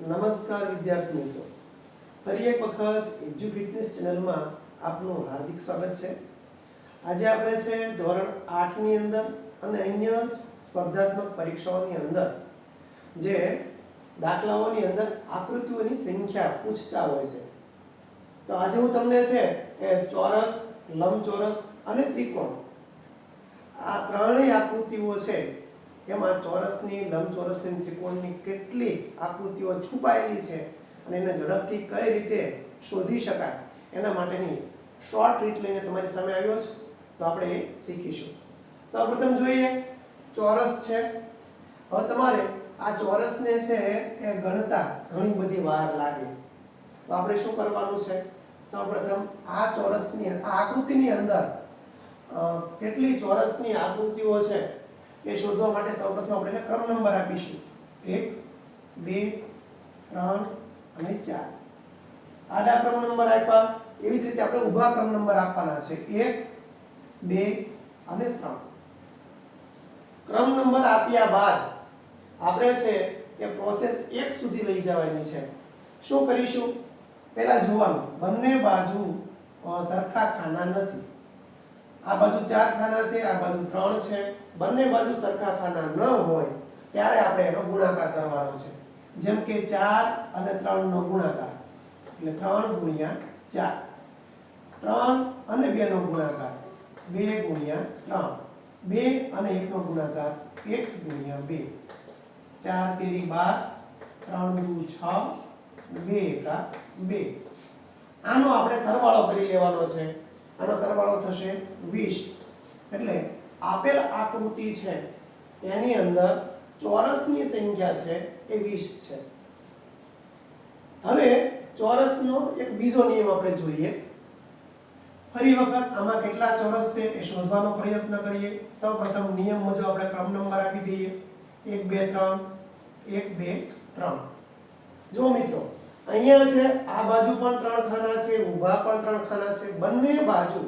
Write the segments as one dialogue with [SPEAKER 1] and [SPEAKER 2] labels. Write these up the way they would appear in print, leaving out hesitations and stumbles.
[SPEAKER 1] નમસ્કાર વિદ્યાર્થી મિત્રો, ફરી એક વખત એજ્યુ ફિટનેસ ચેનલમાં આપનું હાર્દિક સ્વાગત છે। આજે આપણે છે ધોરણ 8 ની અંદર અને અન્ય સ્પર્ધાત્મક પરીક્ષાઓની અંદર જે દાખલાઓની અંદર આકૃતિઓની સંખ્યા પૂછતા હોય છે, તો આજે હું તમને છે એ ચોરસ, લંબચોરસ અને ત્રિકોણ આ ત્રણેય આકૃતિઓ છે એમાં ચોરસની, લંબચોરસની, ત્રિકોણની કેટલી આકૃતિઓ છુપાયેલી છે અને એને ઝડપથી કઈ રીતે શોધી શકાય એના માટેની શોર્ટ ટ્રીક લઈને તમારી સામે આવ્યો છું। તો આપણે એ શીખીશું। સૌપ્રથમ જોઈએ ચોરસ છે। હવે તમારે આ ચોરસને છે એ ગણતા ઘણી બધી વાર લાગે, તો આપણે શું કરવાનું છે? સૌપ્રથમ આ ચોરસની આ આકૃતિની અંદર કેટલી ચોરસની આકૃતિઓ છે એ શોધવા માટે સૌપ્રથમ આપણે ક્રમ નંબર આપીશું 1, 2, 3 અને 4। આડા ક્રમ નંબર આપ્યા, એવી જ રીતે આપણે ઊભા ક્રમ નંબર આપવાના છે 1, 2 અને 3। ક્રમ નંબર આપ્યા બાદ આપણે છે એ પ્રોસેસ 1 સુધી લઈ જવાની છે। શું કરીશું? પહેલા જોવાનું બંને બાજુ સરખા ખાના નથી। આ બાજુ 4 ખાના છે, આ બાજુ 3 છે, બંને બાજુ સરખા ખાના ન હોય ત્યારે આપણે એનો ગુણાકાર કરવાનો છે। જેમ કે 4 અને 3 નો ગુણાકાર એટલે 3 ગુણ્યા 4, 3 અને 2 નો ગુણાકાર 2 ગુણ્યા 3, 2 અને 1 નો ગુણાકાર 1 ગુણ્યા 2, 4 તેરી 12, 3 દુ 6, 2 એકા 2। આનો આપણે સરવાળો કરી લેવાનો છે। આનો સરવાળો થશે 20। એટલે આપેલ આકૃતિ છે એની અંદર ચોરસની સંખ્યા છે એ 20 છે। હવે ચોરસનો એક બીજો નિયમ આપણે જોઈએ। ફરી વખત આમાં કેટલા ચોરસ છે એ શોધવાનો પ્રયત્ન કરીએ। સૌપ્રથમ નિયમ મુજબ આપણે ક્રમ નંબર આપી દઈએ 1, 2, 3, 1, 2, 3। જો મિત્રો અહીંયા છે આ બાજુ પણ 3 ખાના છે, ઊભા પણ 3 ખાના છે, બંને બાજુ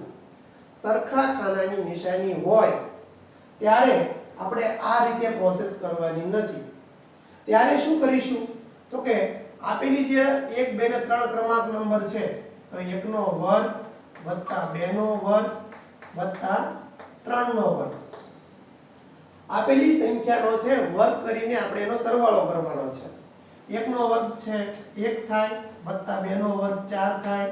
[SPEAKER 1] સરખા ખાનાની નિશાની હોય ત્યારે આપણે આ રીતે પ્રોસેસ કરવાની નથી। ત્યારે શું કરીશું? તો કે આપેલી જે 1, 2 અને 3 ક્રમાંક નંબર છે તો 1 નો વર્ગ વત્તા 2 નો વર્ગ વત્તા 3 નો વર્ગ, આપેલી સંખ્યાનો છે વર્ગ કરીને આપણે એનો સરવાળો કરવાનો છે। 1 નો વર્ગ છે 1 થાય, વત્તા 2 નો વર્ગ 4 થાય,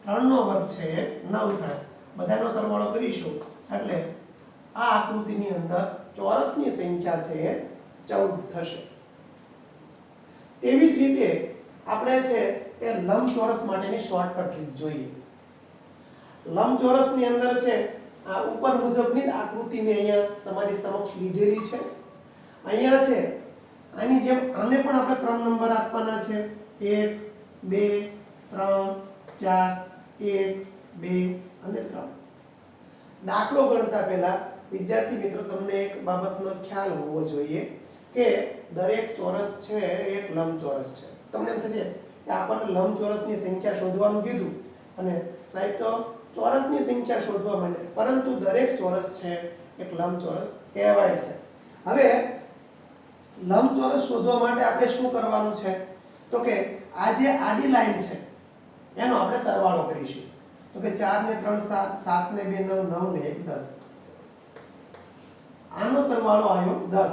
[SPEAKER 1] 3 નો વર્ગ છે 9 થાય, બધાનો સરવાળો કરીશું એટલે આ આકૃતિની અંદર ચોરસની સંખ્યા છે 14 થશે। તેવી જ રીતે આપણે છે એ લંબચોરસ માટેની શોર્ટકટ ટ્રીક જોઈએ। લંબચોરસની અંદર છે આ ઉપર મુજબની જ આકૃતિ મેં અહીંયા તમારી સમક્ષ લીધેલી છે। અહીંયા છે આની જેમ આને પણ આપણે ક્રમ નંબર આપવાના છે 1, 2, 3, 4, 1, 2 અને 3। દાખલો ગણતા પહેલા વિદ્યાર્થી મિત્રો તમને એક બાબતનો ખ્યાલ હોવો જોઈએ કે દરેક ચોરસ છે એક લંબચોરસ છે। તમને એમ થશે કે આપણને લંબચોરસની સંખ્યા શોધવાનું કીધું અને સાહેબ તો ચોરસની સંખ્યા શોધવા માંડે, પરંતુ દરેક ચોરસ છે એક લંબચોરસ કહેવાય છે। હવે લંબચોરસ શોધવા માટે આપણે શું કરવાનું છે? તો કે આ જે આડી લાઈન છે એનો આપણે સરવાળો કરીશું। તો કે 4 ને 3 7, 7 ને 2 9, 9 ને 1 10, આનો સરવાળો આવ્યો 10।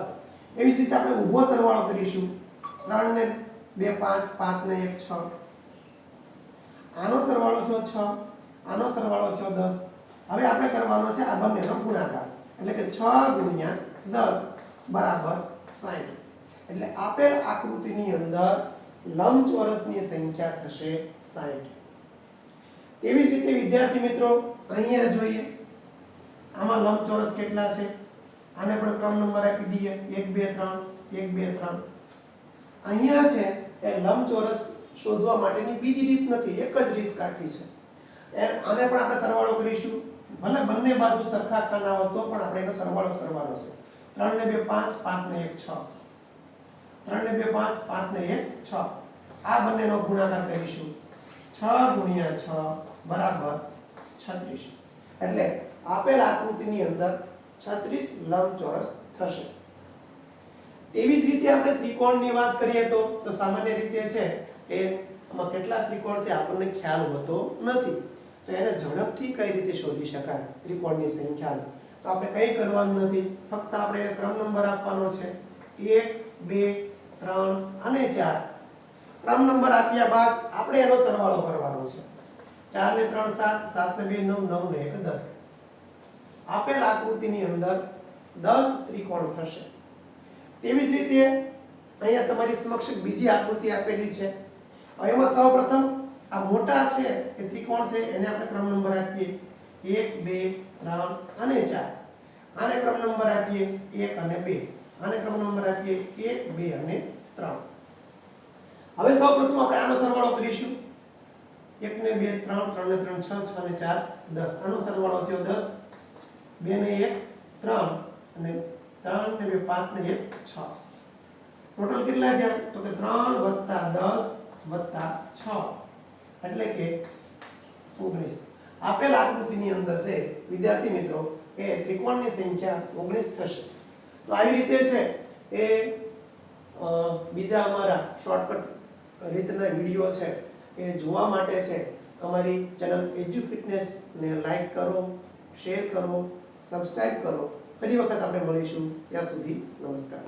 [SPEAKER 1] એવી જ રીતે આપણે ઊભો સરવાળો કરીશું 3 ને 2 5, 5 ને 1 6, આનો સરવાળો થયો 6, આનો સરવાળો થયો 10। હવે આપણે કરવાનો છે આ બંનેનો ગુણાકાર એટલે કે 6 ગુણ્યા 10 બરાબર 60। એટલે આપેલ આકૃતિની અંદર લંબચોરસની સંખ્યા થશે 60। તેવી જ રીતે વિદ્યાર્થી મિત્રો અહીંયા જોઈએ આમાં લંબચોરસ કેટલા છે, આને પણ ક્રમ નંબર આપી દઈએ 1, 2, 3, 1, 2, 3। અહીંયા છે એ લંબચોરસ શોધવા માટેની બીજી રીત નથી, એક જ રીત કાફી છે। આને પણ આપણે સરવાળો કરીશું, ભલે બંને બાજુ સરખા ખાના હોય તો પણ આપણે એનો સરવાળો કરવાનો છે। 3 ને 2 5, 5 ને 1 6, 3 ને 2 5, 5 ને 1 6, આ બંનેનો ગુણાકાર કરીશું 6 ગુણ્યા 6 બરાબર 36। એટલે આપેલ આકૃતિની અંદર 36 લંબચોરસ થશે। તેવી જ રીતે આપણે ત્રિકોણની વાત કરીએ તો સામાન્ય રીતે છે એ આમાં કેટલા ત્રિકોણ છે આપણને ખ્યાલ હોતો નથી, તો એને ઝડપથી કઈ રીતે શોધી શકાય ત્રિકોણની સંખ્યા, તો આપણે કંઈ કરવાનું નથી, ફક્ત આપણે ક્રમ નંબર આપવાનો છે 1 2 3 અને 4. ક્રમ નંબર આપ્યા બાદ આપણે એનો સરવાળો કરવાનો છે. 4 ને 3 7, 7 ને 2 9, 9 ને 1 10. આપેલ આકૃતિની અંદર 10 ત્રિકોણ થશે. તેવી જ રીતે અહીંયા તમારી સમક્ષ બીજી આકૃતિ આપેલી છે. હવે એમાં સૌપ્રથમ આ મોટા છે એ ત્રિકોણ છે એને આપણે ક્રમ નંબર આપીએ 1 2 3 અને 4. આને ક્રમ નંબર આપીએ 1 અને 2. આને ક્રમ નંબર આપીએ 1 2 અને 3. હવે સૌપ્રથમ આપણે આનો સરવાળો કરીશું. 1 ને 2 3, 3 ને 3 6, 6 ને 4 10. આનો સરવાળો થયો 10. 2 ને 1 3 અને 3 ને 2 5 ને 1 6. ટોટલ કેટલા થયા? તો કે 3 10 6 એટલે કે 19. આપેલ આકૃતિની અંદર છે વિદ્યાર્થી મિત્રો કે ત્રિકોણની સંખ્યા 19 થશે. તો આવી રીતે છે એ બીજા અમારા શોર્ટકટ રીતના વિડીયો છે એ જોવા માટે છે અમારી ચેનલ એજ્યુ ફિટનેસ ને લાઈક કરો, શેર કરો, સબસ્ક્રાઇબ કરો. ફરી વખત આપણે મળીશું. ત્યાં સુધી નમસ્કાર.